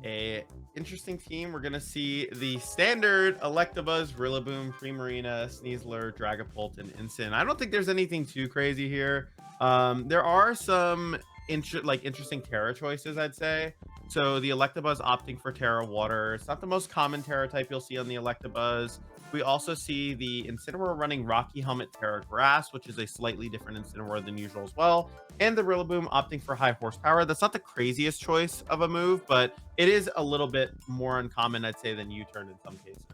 a interesting team. We're gonna see the standard Electabuzz, Rillaboom, Primarina, Sneasler, Dragapult, and Incin. I don't think there's anything too crazy here. There are some interesting Terra choices, I'd say. So the Electabuzz opting for Terra Water. It's not the most common Terra type you'll see on the Electabuzz. We also see the Incineroar running Rocky Helmet Terra Grass, which is a slightly different Incineroar than usual as well. And the Rillaboom opting for high horsepower. That's not the craziest choice of a move, but it is a little bit more uncommon, I'd say, than U-turn in some cases.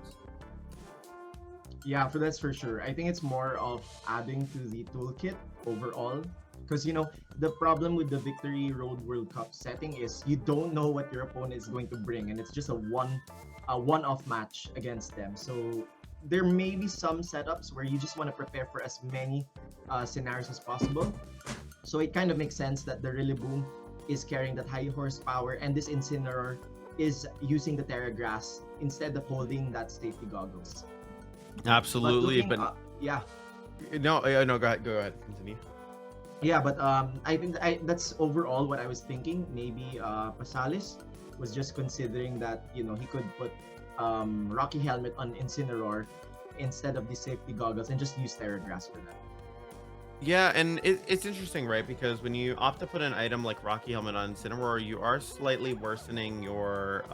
Yeah, for that's for sure. I think it's more of adding to the toolkit overall. Because the problem with the Victory Road World Cup setting is you don't know what your opponent is going to bring, and it's just a one-off match against them. So there may be some setups where you just want to prepare for as many scenarios as possible. So it kind of makes sense that the Rillaboom is carrying that high horsepower, and this Incineroar is using the Terra Grass instead of holding that safety goggles. Absolutely, yeah. No, go ahead, continue. Yeah, but I think that's overall what I was thinking. Maybe Paschalis was just considering that he could put Rocky Helmet on Incineroar instead of the safety goggles and just use Terra Grass for that. Yeah, and it's interesting, right? Because when you opt to put an item like Rocky Helmet on Incineroar, you are slightly worsening your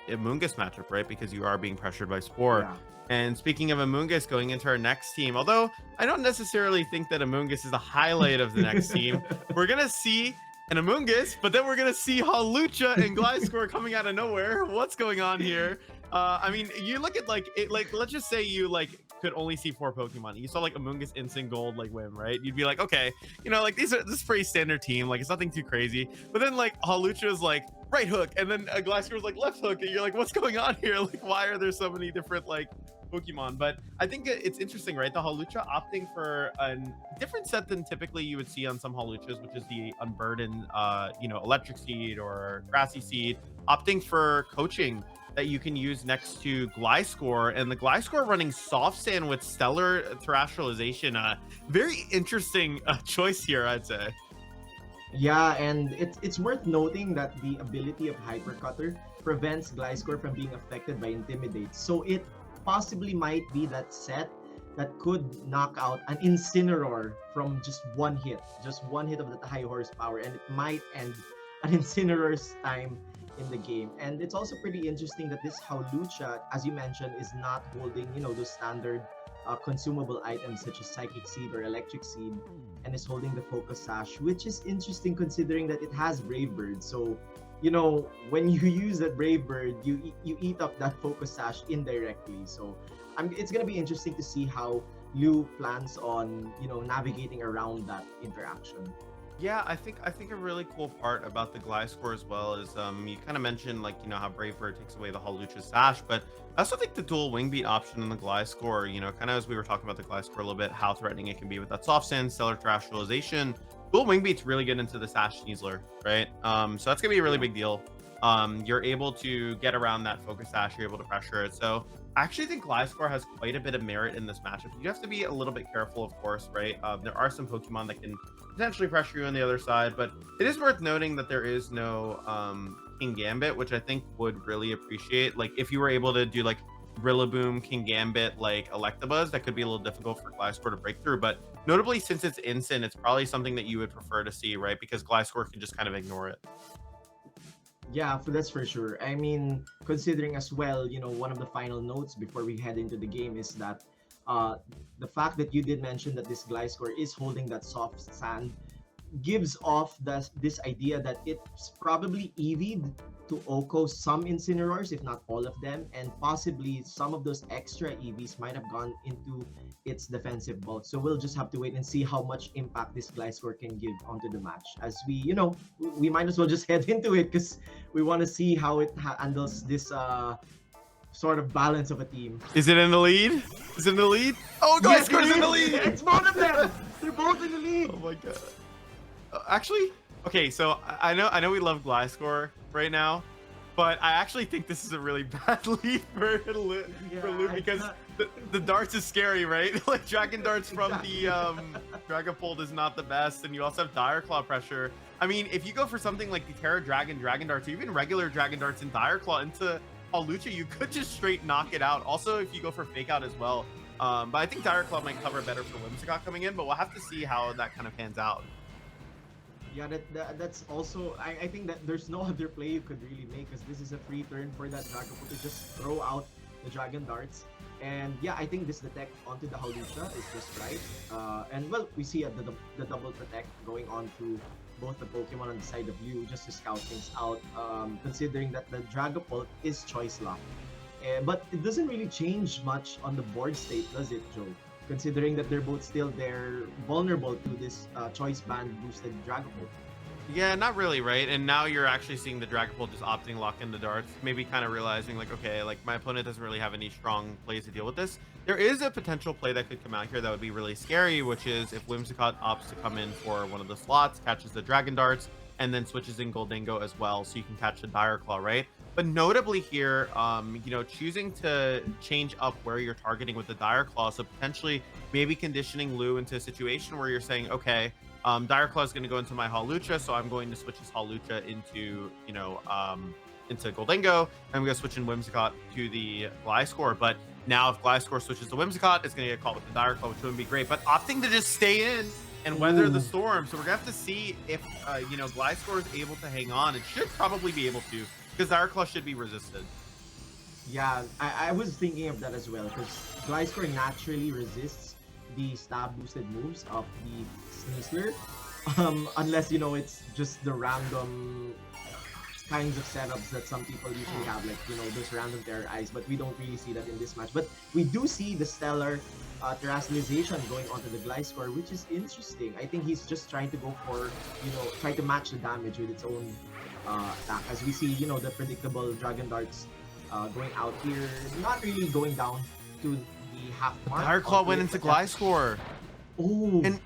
Amoonguss matchup, right? Because you are being pressured by Spore. Yeah. And speaking of Amoonguss going into our next team, although I don't necessarily think that Amoonguss is the highlight of the next team, we're going to see an Amoonguss, but then we're going to see Hawlucha and Gliscor coming out of nowhere. What's going on here? I mean, you look at let's just say you could only see 4 Pokemon. You saw Amoonguss, Instant Gold, Whim, right? You'd be like, okay, this is pretty standard team. It's nothing too crazy. But then Hawlucha is right hook, and then Gliscor is left hook, and you're like, what's going on here? Why are there so many different Pokemon? But I think it's interesting, right? The Hawlucha opting for a different set than typically you would see on some Hawluchas, which is the Unburdened, Electric Seed or Grassy Seed, opting for coaching that you can use next to Gliscor, and the Gliscor running Soft Sand with Stellar Terrestrialization. Very interesting choice here, I'd say. Yeah, and it's worth noting that the ability of Hyper Cutter prevents Gliscor from being affected by Intimidate. So it possibly might be that set that could knock out an Incineroar from just one hit of that high horsepower, and it might end an Incineroar's time in the game. And it's also pretty interesting that this Hawlucha, as you mentioned, is not holding those standard consumable items such as Psychic Seed or Electric Seed, and is holding the Focus Sash, which is interesting considering that it has Brave Bird. So when you use that Brave Bird, you eat up that Focus Sash indirectly. So it's gonna be interesting to see how Liu plans on navigating around that interaction. Yeah, I think a really cool part about the Gliscor as well is you kind of mentioned how Brave Bird takes away the Hawlucha Sash, but I also think the dual wing beat option in the Gliscor, kind of as we were talking about the Gliscor a little bit, how threatening it can be with that Soft Sand, Stellar Terrestrialization. Dual wing beats really get into the Sash Sneasler, right? So that's gonna be a really big deal. You're able to get around that Focus Sash, you're able to pressure it. So I actually think Gliscor has quite a bit of merit in this matchup. You have to be a little bit careful, of course, right? There are some Pokemon that can potentially pressure you on the other side, but it is worth noting that there is no King Gambit, which I think would really appreciate. If you were able to do Rillaboom, King Gambit, Electabuzz, that could be a little difficult for Gliscor to break through. But notably, since it's Instant, it's probably something that you would prefer to see, right? Because Gliscor can just kind of ignore it. Yeah, that's for sure. I mean, considering as well, one of the final notes before we head into the game is that the fact that you did mention that this Gliscor is holding that Soft Sand gives off this idea that it's probably EV'd to Oko some Incineroars, if not all of them, and possibly some of those extra EVs might have gone into its defensive vault. So we'll just have to wait and see how much impact this Gliscor can give onto the match. As we might as well just head into it because we want to see how it handles this sort of balance of a team. Is it in the lead? Is it in the lead? Oh, Gliscor's in the lead! It's both of them! They're both in the lead! Oh my god. Actually, okay, so I know we love Gliscor right now, But I actually think this is a really bad lead for Liu because the darts is scary, right? Like dragon darts from the Dragapult is not the best, and you also have Dire Claw pressure. I mean, if you go for something like the Terra Dragon darts, or even regular dragon darts and Dire Claw into Hawlucha, you could just straight knock it out. Also, if you go for Fake Out as well. But I think Dire Claw might cover better for Whimsicott coming in, but we'll have to see how that kind of pans out. Yeah, that's also I think that there's no other play you could really make because this is a free turn for that Dragapult to just throw out the Dragon Darts. And yeah, I think this detect onto the Hawlucha is just right. And well, we see the double protect going on to both the Pokemon on the side of Liu just to scout things out, considering that the Dragapult is choice locked. But it doesn't really change much on the board state, does it, Joe? Considering that they're both still vulnerable to this choice band boosted Dragapult. Yeah, not really, right? And now you're actually seeing the Dragapult just opting lock in the darts, maybe kind of realizing like, okay, like my opponent doesn't really have any strong plays to deal with this. There is a potential play that could come out here that would be really scary, which is if Whimsicott opts to come in for one of the slots, catches the Dragon Darts, and then switches in Goldingo as well, so you can catch the Dire Claw, right? But notably here, choosing to change up where you're targeting with the Dire Claw, so potentially maybe conditioning Liu into a situation where you're saying, okay, Dire Claw is going to go into my Hawlucha, so I'm going to switch his Hawlucha into, into Goldingo. I'm going to switch in Whimsicott to the Gliscor. But now if Gliscor switches to Whimsicott, it's going to get caught with the Dire Claw, which wouldn't be great. But opting to just stay in and weather the storm. So we're going to have to see if, Gliscor is able to hang on. It should probably be able to, because Dire Claw should be resisted. Yeah, I was thinking of that as well, because Gliscor naturally resists the stab boosted moves of the Sneasler, unless it's just the random kinds of setups that some people usually have, like those random Terror Eyes, but we don't really see that in this match. But we do see the stellar terrestrialization going onto the Gliscor, which is interesting. I think he's just trying to go for try to match the damage with its own attack, as we see the predictable Dragon Darts going out here, not really going down to the half mark. Dire Claw went into Gliscor. Oh. And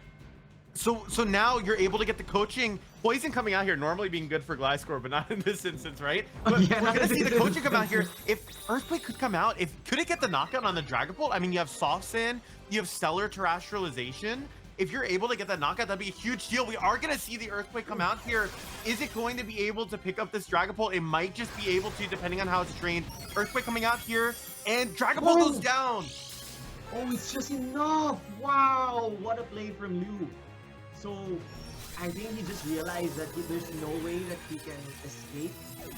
so now you're able to get the coaching. Poison coming out here, normally being good for Gliscor, but not in this instance, right? But yeah, we're gonna see the coaching come out here. If Earthquake could come out, could it get the knockout on the Dragapult? I mean, you have Soft Sand, you have Stellar Terrestrialization. If you're able to get that knockout, that'd be a huge deal. We are gonna see the Earthquake come out here. Is it going to be able to pick up this Dragapult? It might just be able to, depending on how it's trained. Earthquake coming out here, and Dragapult goes down. Oh, it's just enough! Wow, what a play from Liu. So, I think he just realized that there's no way that he can escape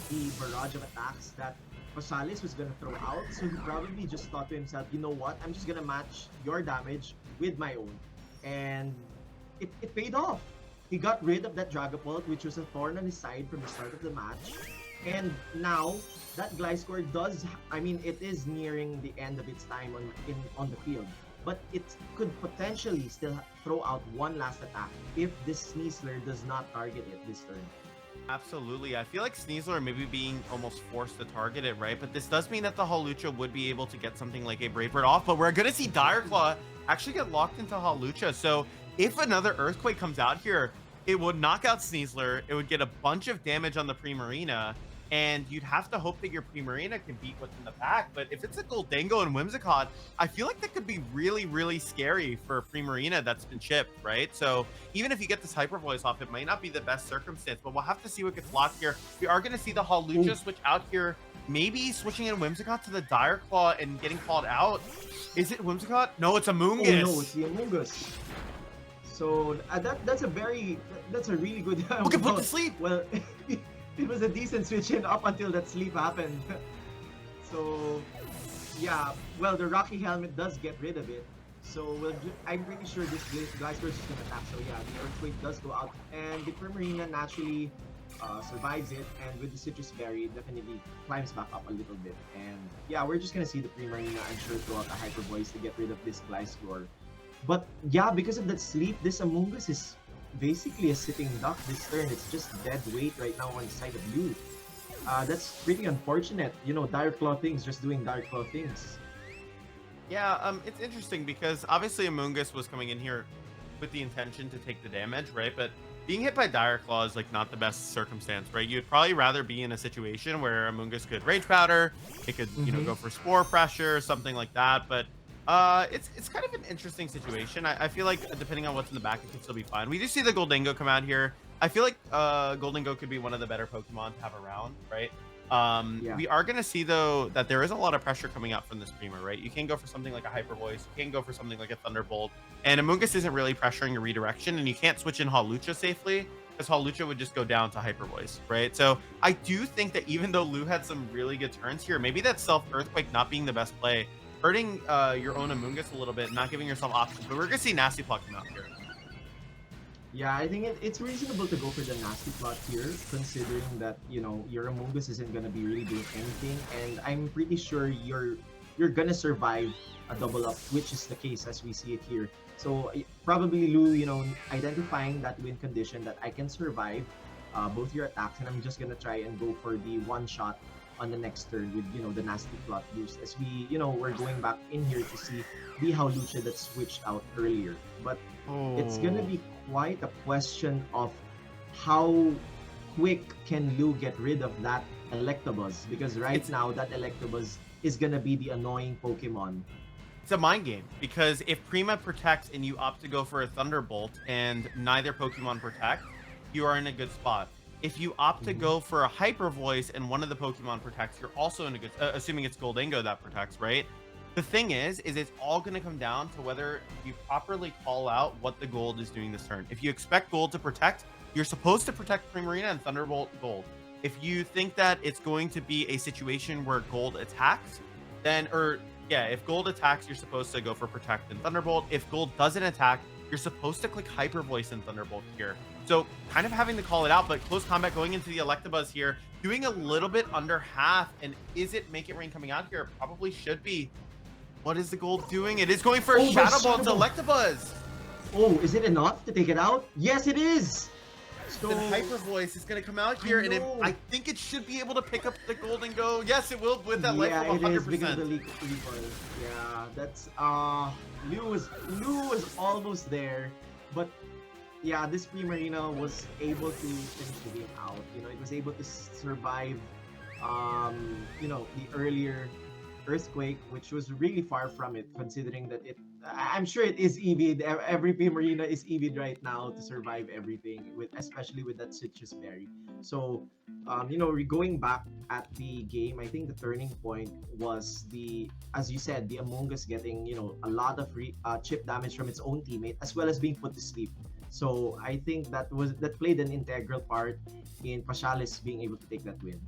the barrage of attacks that Paschalis was gonna throw out. So he probably just thought to himself, you know what, I'm just gonna match your damage with my own. And it paid off. He got rid of that Dragapult, which was a thorn on his side from the start of the match. And now, that Gliscor it is nearing the end of its time on the field. But it could potentially still throw out one last attack if this Sneasler does not target it this turn. Absolutely. I feel like Sneasler maybe being almost forced to target it, right? But this does mean that the Hawlucha would be able to get something like a Brave Bird off, but we're going to see Dire Claw actually get locked into Hawlucha. So if another Earthquake comes out here, it would knock out Sneasler, it would get a bunch of damage on the Primarina, and you'd have to hope that your Primarina can beat what's in the back. But if it's a Goldingo and Whimsicott, I feel like that could be really, really scary for a Primarina that's been chipped, right? So even if you get this Hyper Voice off, it might not be the best circumstance, but we'll have to see what gets locked here. We are going to see the Hawlucha switch out here, maybe switching in Whimsicott to the Dire Claw and getting called out. Is it Whimsicott? No, it's Amoonguss. Oh no, it's the Amoonguss. So that's a really good Who can put to sleep? Well, it was a decent switch in up until that sleep happened. So yeah, well, the Rocky Helmet does get rid of it. So I'm pretty sure this Gliscor is just gonna attack. So yeah, the Earthquake does go out, and the Primarina naturally survives it, and with the Citrus Berry, it definitely climbs back up a little bit. And yeah, we're just gonna see the Primarina, I'm sure, throw out a Hyper Voice to get rid of this Gliscor. But yeah, because of that sleep, this Amoonguss is basically a sitting duck this turn. It's just dead weight right now on the side of Liu. That's pretty unfortunate. Dire Claw things, just doing Dire Claw things. Yeah, it's interesting because obviously Amoonguss was coming in here with the intention to take the damage, right? But being hit by Dire Claw is like not the best circumstance, right? You'd probably rather be in a situation where Amoonguss could Rage Powder, it could, you know, Mm-hmm. go for Spore Pressure, something like that. But it's kind of an interesting situation. I feel like depending on what's in the back, it could still be fine. We do see the Goldingo come out here. I feel like Goldingo could be one of the better Pokemon to have around, right? Yeah. We are going to see though that there is a lot of pressure coming out from this Prima, right? You can go for something like a Hyper Voice, you can go for something like a Thunderbolt, and Amoonguss isn't really pressuring a redirection, and you can't switch in Hawlucha safely because Hawlucha would just go down to Hyper Voice, right? So I do think that even though Lou had some really good turns here, maybe that Self Earthquake not being the best play, hurting your own Amoonguss a little bit, not giving yourself options. But we're gonna see Nasty Plot come out here. Yeah, I think it's reasonable to go for the nasty plot here, considering that you know your Amoonguss isn't gonna be really doing anything, and I'm pretty sure you're gonna survive a double up, which is the case as we see it here. So probably Lou, you know, identifying that win condition that I can survive both your attacks, and I'm just gonna try and go for the one shot on the next turn with you know the nasty plot boost, as we you know we're going back in here to see the Hawlucha that switched out earlier, but it's gonna be quite a question of how quick can Lou get rid of that Electabuzz, because right It's now that Electabuzz is gonna be the annoying Pokemon. it's a mind game because if Prima protects and you opt to go for a Thunderbolt and neither Pokemon protect, you are in a good spot. If you opt to Mhm. go for a Hyper Voice and one of the Pokemon protects, you're also in a good, assuming it's Goldingo that protects, right? The thing is it's all going to come down to whether you properly call out what the Gold is doing this turn. If you expect Gold to protect, you're supposed to protect Primarina and Thunderbolt Gold. If you think that it's going to be a situation where Gold attacks, then, or yeah, if Gold attacks, you're supposed to go for Protect and Thunderbolt. If Gold doesn't attack, you're supposed to click Hyper Voice and Thunderbolt here. So kind of having to call it out, but close combat going into the Electabuzz here, doing a little bit under half. And is it Make It Rain coming out here? It probably should be. What is the Gold doing? It is going for a Oh, Shadow there's Ball to Shadow Ball. Electabuzz. Oh, is it enough to take it out? Yes, it is. So Then Hyper Voice is going to come out here, and know. I think it should be able to pick up the Gold and go. Yes, it will with that life Yeah, of it is because of 100%. the recoil. Yeah, that's Lou was almost there, but yeah, this Primarina was able to finish the game out. You know, it was able to survive you know, the earlier earthquake, which was really far from it, considering that I'm sure it is EV'd. Every Primarina is EV'd right now to survive everything, with especially with that citrus berry. So, you know, going back at the game, I think the turning point was the, as you said, the Among Us getting you know a lot of chip damage from its own teammate, as well as being put to sleep. So I think that played an integral part in Paschalis being able to take that win.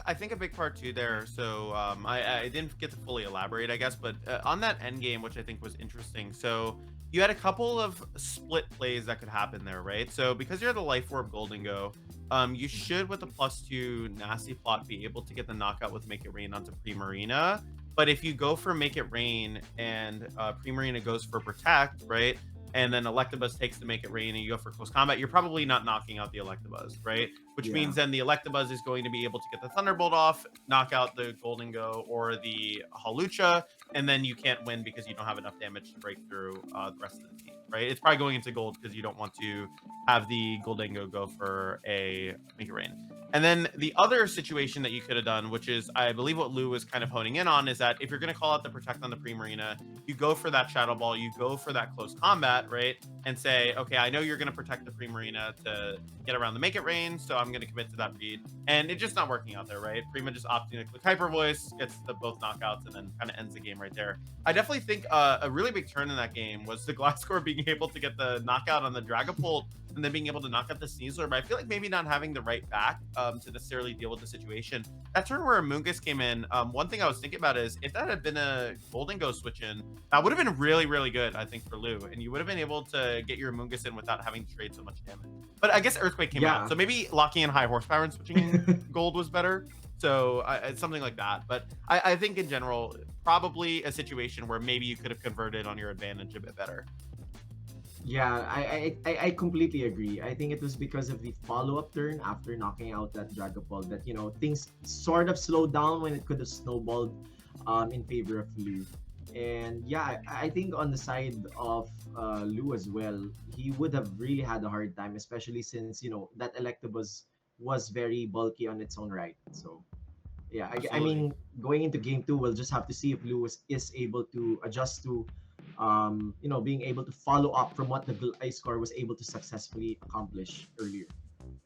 I think a big part too there. So I didn't get to fully elaborate, I guess, but on that end game, which I think was interesting. So you had a couple of split plays that could happen there, right? So because you're the Life Orb Goldingo, you should with the +2 Nasty Plot be able to get the knockout with Make It Rain onto Primarina. But if you go for Make It Rain and Primarina goes for Protect, right? And then Electabuzz takes to Make It Rain and you go for close combat, you're probably not knocking out the Electabuzz, right? Which Yeah. means then the Electabuzz is going to be able to get the Thunderbolt off, knock out the Goldingo or the Hawlucha, and then you can't win because you don't have enough damage to break through the rest of the team, right? It's probably going into gold because you don't want to have the Goldingo go for a Make It Rain. And then the other situation that you could have done, which is I believe what Lou was kind of honing in on, is that if you're going to call out the Protect on the Primarina, you go for that Shadow Ball, you go for that close combat, right? And say, okay, I know you're going to protect the Primarina to get around the Make It Rain, so I'm going to commit to that read. And it's just not working out there, right? Prima just opting to click Hyper Voice, gets the both knockouts, and then kind of ends the game right there. I definitely think a really big turn in that game was the Gliscor being able to get the knockout on the Dragapult and then being able to knock out the Sneasler. But I feel like maybe not having the right back to necessarily deal with the situation. That turn where Amoonguss came in, one thing I was thinking about is if that had been a Goldingo switch in, that would have been really, really good, I think, for Lou. And you would have been able to get your Amoonguss in without having to trade so much damage. But I guess Earthquake came out. So maybe locking in high horsepower and switching in gold was better. So it's something like that. But I think in general, probably a situation where maybe you could have converted on your advantage a bit better. Yeah, I completely agree. I think it was because of the follow-up turn after knocking out that Dragapult that, you know, things sort of slowed down when it could have snowballed in favor of Lou. And yeah, I think on the side of Lou as well, he would have really had a hard time, especially since that Electabuzz was very bulky on its own right. So yeah, I Absolutely. mean, going into game two, we'll just have to see if Lewis is able to adjust to, being able to follow up from what the ice score was able to successfully accomplish earlier.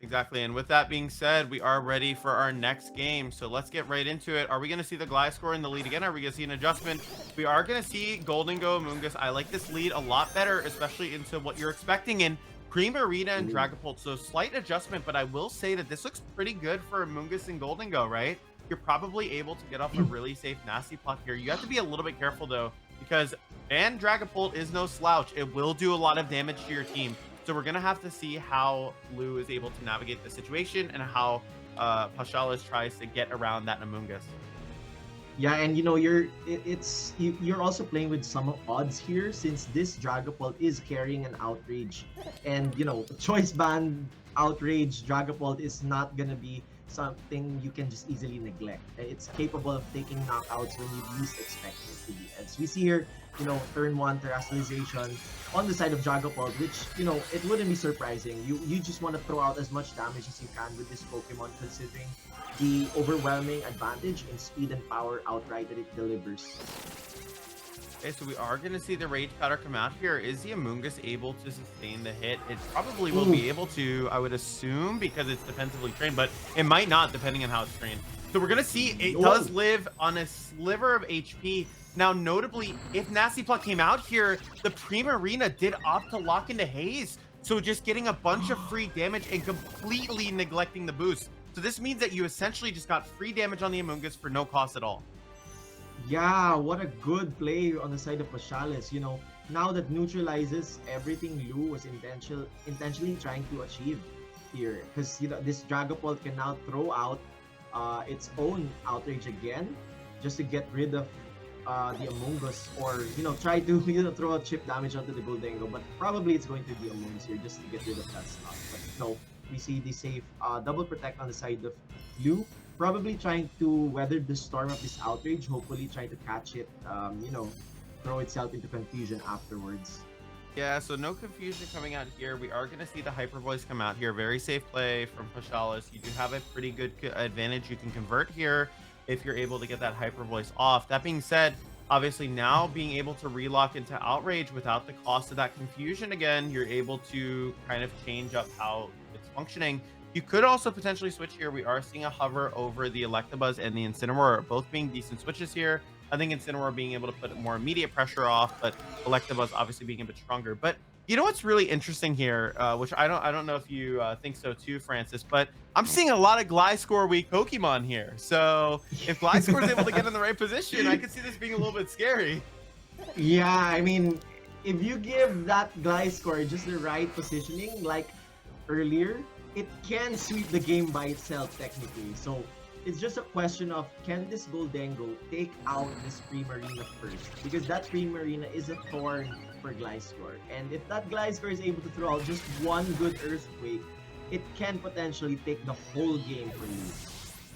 Exactly. And with that being said, we are ready for our next game. So let's get right into it. Are we going to see the Gliscor in the lead again? Are we going to see an adjustment? We are going to see Golden Go Amoonguss. I like this lead a lot better, especially into what you're expecting in Primarina and Ooh. Dragapult. So slight adjustment, but I will say that this looks pretty good for Amoonguss and Golden Go, right? You're probably able to get off a really safe Nasty Plot here. You have to be a little bit careful though, because and Dragapult is no slouch. It will do a lot of damage to your team. So we're gonna have to see how Lou is able to navigate the situation and how Paschalis tries to get around that Amoonguss. Yeah, and you're also playing with some odds here since this Dragapult is carrying an Outrage, and choice band Outrage Dragapult is not gonna be something you can just easily neglect. It's capable of taking knockouts when you least expect it to be. As we see here, turn one terrestrialization on the side of Dragapult, which it wouldn't be surprising. You just want to throw out as much damage as you can with this Pokemon, considering the overwhelming advantage in speed and power outright that it delivers. Okay, so we are going to see the Rage Powder come out here. Is the Amoonguss able to sustain the hit? It probably will be able to, I would assume, because it's defensively trained, but it might not, depending on how it's trained. So we're going to see it does live on a sliver of HP. Now, notably, if Nasty Plot came out here, the Primarina did opt to lock into Haze. So just getting a bunch of free damage and completely neglecting the boost. So this means that you essentially just got free damage on the Amoonguss for no cost at all. Yeah, what a good play on the side of Paschalis. Now that neutralizes everything Lou was intentionally trying to achieve here. Because this Dragapult can now throw out its own Outrage again, just to get rid of the Amoonguss, or try to throw out chip damage onto the Goldengo. But probably it's going to be Amoonguss here just to get rid of that stuff. But no, we see the safe double protect on the side of Lou. Probably trying to weather the storm of this Outrage, hopefully trying to catch it, throw itself into confusion afterwards. Yeah, so no confusion coming out here. We are going to see the Hyper Voice come out here. Very safe play from Paschalis. You do have a pretty good advantage. You can convert here if you're able to get that Hyper Voice off. That being said, obviously now being able to relock into Outrage without the cost of that confusion again, you're able to kind of change up how it's functioning. You could also potentially switch here. We are seeing a hover over the Electabuzz and the Incineroar, both being decent switches here. I think Incineroar being able to put more immediate pressure off, but Electabuzz obviously being a bit stronger. But you know what's really interesting here, which I don't know if you think so too, Francis, but I'm seeing a lot of Gliscor weak Pokemon here. So if Gliscor is able to get in the right position, I could see this being a little bit scary. Yeah, I mean, if you give that Gliscor just the right positioning, like earlier, it can sweep the game by itself technically. So it's just a question of, can this Goldengo take out this Primarina first? Because that Primarina is a thorn for Gliscor. And if that Gliscor is able to throw out just one good Earthquake, it can potentially take the whole game for you.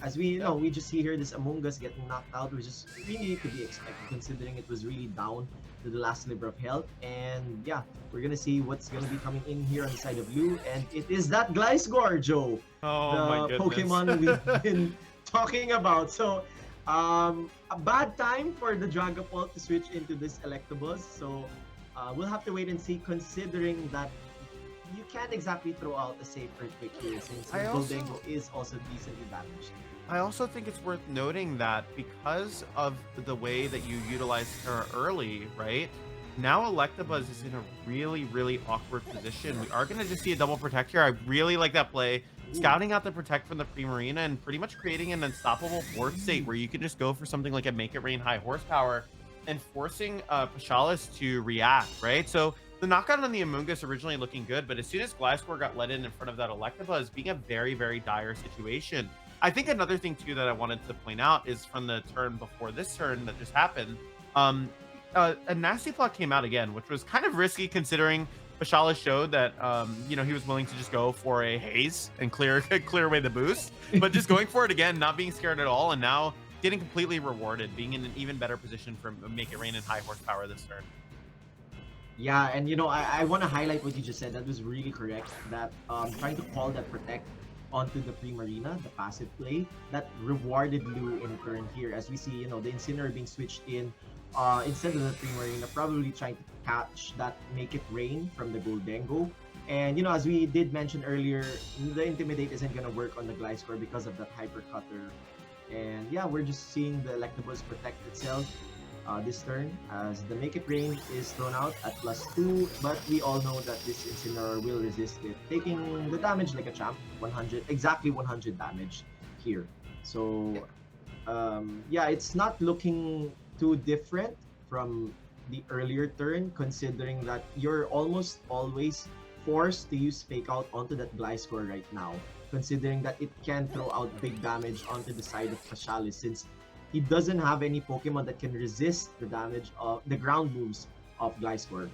As we we just see here this Amoonguss getting knocked out, which is really to be expected considering it was really down to the last sliver of health. And yeah, we're gonna see what's gonna be coming in here on the side of Lou, and it is that Gliscor, Joe. Oh my goodness. Pokemon we've been talking about. So a bad time for the Dragapult to switch into this Electabuzz. So we'll have to wait and see, considering that you can't exactly throw out a safe Earthquake here since Goldengo is also decently damaged. I also think it's worth noting that because of the way that you utilized her early, right? Now Electabuzz is in a really, really awkward position. We are going to just see a double protect here. I really like that play. Scouting out the protect from the Primarina and pretty much creating an unstoppable fourth state where you can just go for something like a Make It Rain high horsepower and forcing Paschalis to react, right? So the knockout on the Amoonguss originally looking good, but as soon as Gliscor got let in front of that Electabuzz, being a very, very dire situation. I think another thing too that I wanted to point out is from the turn before this turn that just happened, a Nasty Plot came out again, which was kind of risky considering Paschalis showed that he was willing to just go for a Haze and clear away the boost, but just going for it again, not being scared at all, and now getting completely rewarded, being in an even better position for Make It Rain and high horsepower this turn. Yeah, and you know, I want to highlight what you just said. That was really correct. That trying to call that protect onto the Primarina, the passive play, that rewarded Liu in turn here. As we see, you know, the Incineroar being switched in instead of the Primarina, probably trying to catch that Make It Rain from the Goldengo. And you know, as we did mention earlier, the Intimidate isn't gonna work on the Gliscor because of that Hyper Cutter. And yeah, we're just seeing the Electabuzz protect itself this turn as the Make It Rain is thrown out at +2, but we all know that this Incineroar will resist it, taking the damage like a champ, 100, exactly 100 damage here. So yeah, it's not looking too different from the earlier turn, considering that you're almost always forced to use Fake Out onto that Gliscor right now, considering that it can throw out big damage onto the side of Paschalis, since he doesn't have any Pokemon that can resist the damage of the ground moves of Gliscor.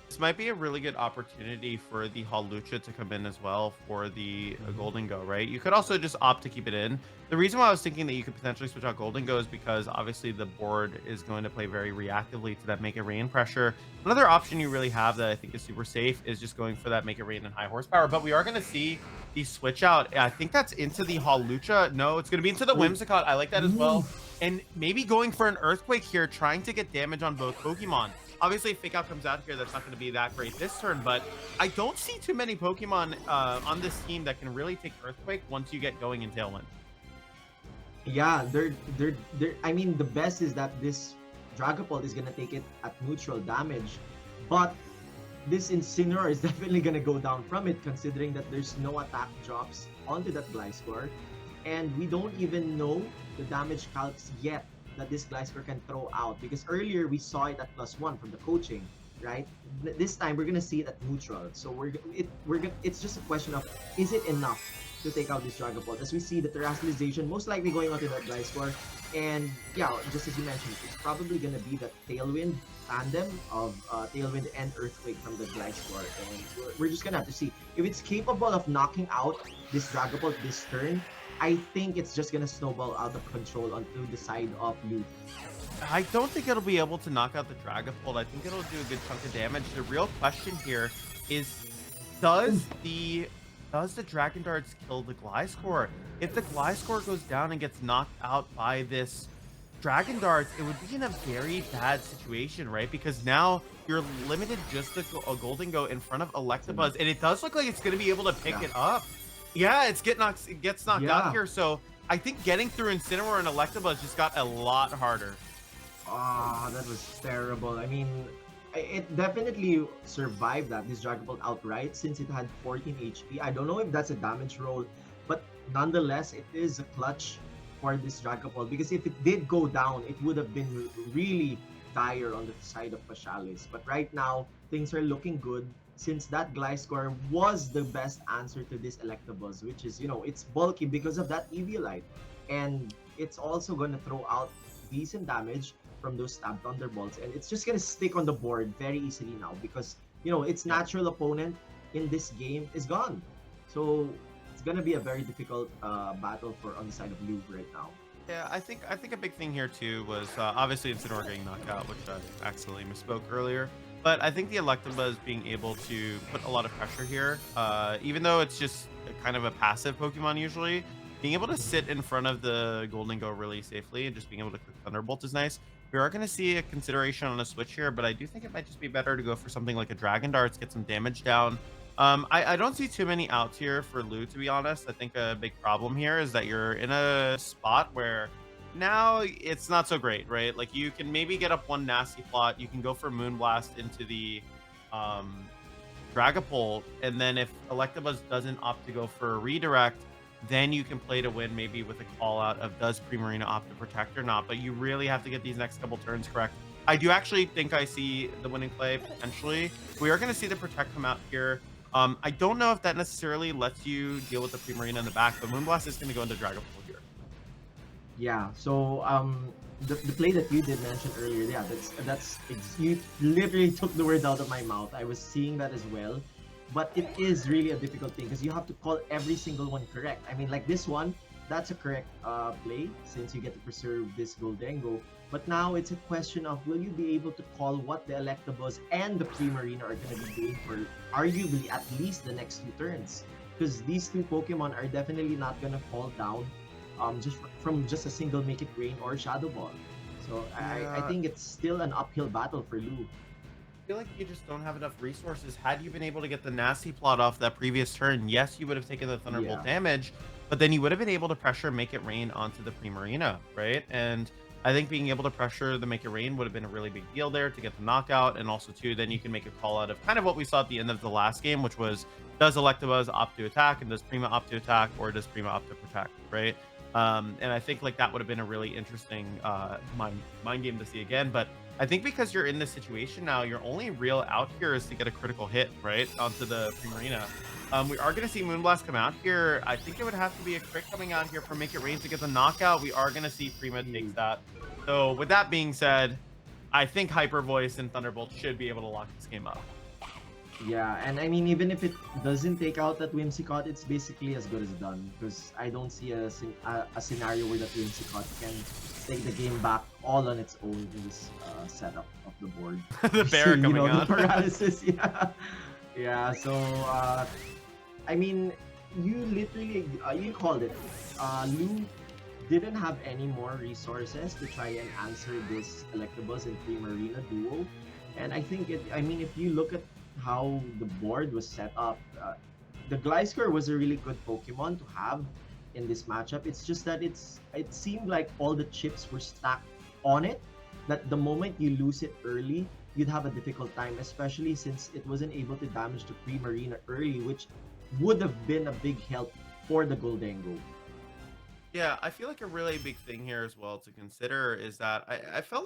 This might be a really good opportunity for the Hawlucha to come in as well for the Golden Go, right? You could also just opt to keep it in. The reason why I was thinking that you could potentially switch out Golden Go is because obviously the board is going to play very reactively to that Make It Rain pressure. Another option you really have that I think is super safe is just going for that Make It Rain and high horsepower, but we are going to see the switch out. I think that's into the Hawlucha. No, it's going to be into the Whimsicott. I like that as well. And maybe going for an Earthquake here, trying to get damage on both Pokemon. Obviously, if Fake Out comes out here, that's not going to be that great this turn, but I don't see too many Pokemon on this team that can really take Earthquake once you get going in Tailwind. Yeah, I mean, the best is that this Dragapult is gonna take it at neutral damage, but this Incineroar is definitely gonna go down from it, considering that there's no attack drops onto that Gliscor, and we don't even know the damage calcs yet that this Gliscor can throw out, because earlier we saw it at +1 from the coaching, right? This time we're gonna see it at neutral, so it's just a question of, is it enough to take out this Dragapult? As we see the Terastallization most likely going onto that Gliscor, and yeah, just as you mentioned, it's probably gonna be the Tailwind tandem of Tailwind and Earthquake from the Gliscor, and we're just gonna have to see if it's capable of knocking out this Dragapult this turn. I think it's just gonna snowball out of control onto the side of Liu. I don't think it'll be able to knock out the Dragapult. I think it'll do a good chunk of damage. The real question here is, does the Dragon Darts kill the Gliscor? If the Gliscor goes down and gets knocked out by this Dragon Darts, it would be in a very bad situation, right? Because now you're limited just to a Golden Go in front of Electabuzz, and it does look like it's going to be able to pick it up. Yeah, it gets knocked out here, so I think getting through Incineroar and Electabuzz just got a lot harder. Ah, that was terrible. I mean, it definitely survived that, this Dragapult outright, since it had 14 HP. I don't know if that's a damage roll, but nonetheless, it is a clutch for this Dragapult, because if it did go down, it would have been really dire on the side of Paschalis. But right now, things are looking good, since that Gliscor was the best answer to this Electabuzz, which is, you know, it's bulky because of that Eviolite, and it's also going to throw out decent damage from those Stab Thunderbolts, and it's just going to stick on the board very easily now, because, you know, its natural opponent in this game is gone. So it's going to be a very difficult battle on the side of Liu right now. Yeah, I think a big thing here too was obviously Incineroar getting knocked out, which I accidentally misspoke earlier. But I think the Electabuzz being able to put a lot of pressure here, even though it's just kind of a passive Pokemon usually, being able to sit in front of the Golden Go really safely and just being able to click Thunderbolt is nice. We are going to see a consideration on a switch here, but I do think it might just be better to go for something like a Dragon Darts, get some damage down. I don't see too many outs here for Liu, to be honest. I think a big problem here is that you're in a spot where now it's not so great, right? Like, you can maybe get up one nasty plot. You can go for Moonblast into the Dragapult, and then if Electabuzz doesn't opt to go for a redirect, then you can play to win, maybe with a call out of does Primarina opt to protect or not. But you really have to get these next couple turns correct. I do actually think I see the winning play potentially. We are going to see the protect come out here. I don't know if that necessarily lets you deal with the Primarina in the back, but Moonblast is going to go into Dragapult here. Yeah, so the play that you did mention earlier, yeah, you literally took the words out of my mouth. I was seeing that as well, but it is really a difficult thing because you have to call every single one correct. I mean, like this one, that's a correct play since you get to preserve this Goldengo. But now it's a question of will you be able to call what the Electabuzz and the Primarina are going to be doing for arguably at least the next 2 turns? Because these two Pokemon are definitely not going to fall down from just a single Make It Rain or Shadow Ball. So I Yeah. think it's still an uphill battle for Lou. I feel like you just don't have enough resources. Had you been able to get the nasty plot off that previous turn, yes, you would have taken the Thunderbolt Yeah. damage, but then you would have been able to pressure Make It Rain onto the Primarina, right? And I think being able to pressure the Make It Rain would have been a really big deal there to get the knockout, and also too, then you can make a call out of kind of what we saw at the end of the last game, which was does Electabuzz opt to attack and does Prima opt to attack, or does Prima opt to protect, right? And I think like that would have been a really interesting mind game to see again, but I think because you're in this situation now, your only real out here is to get a critical hit, right, onto the Primarina. We are going to see Moonblast come out here. I think it would have to be a crit coming out here for Make It Rain to get the knockout. We are going to see Prima takes that. So with that being said, I think Hyper Voice and Thunderbolt should be able to lock this game up. Yeah, and I mean, even if it doesn't take out that Whimsicott, it's basically as good as done. Because I don't see a scenario where that Whimsicott can take the game back all on its own in this setup of the board. The bear You coming know, out. the paralysis, yeah. Yeah, so, I mean, you literally, you called it. Lou didn't have any more resources to try and answer this Electabuzz and Primarina duo. And I think I mean, if you look at how the board was set up, the Gliscor was a really good Pokemon to have in this matchup. It's just that it seemed like all the chips were stacked on it. That the moment you lose it early, you'd have a difficult time, especially since it wasn't able to damage the Primarina early, which would have been a big help for the Goldengo. Yeah, I feel like a really big thing here as well to consider is that I felt like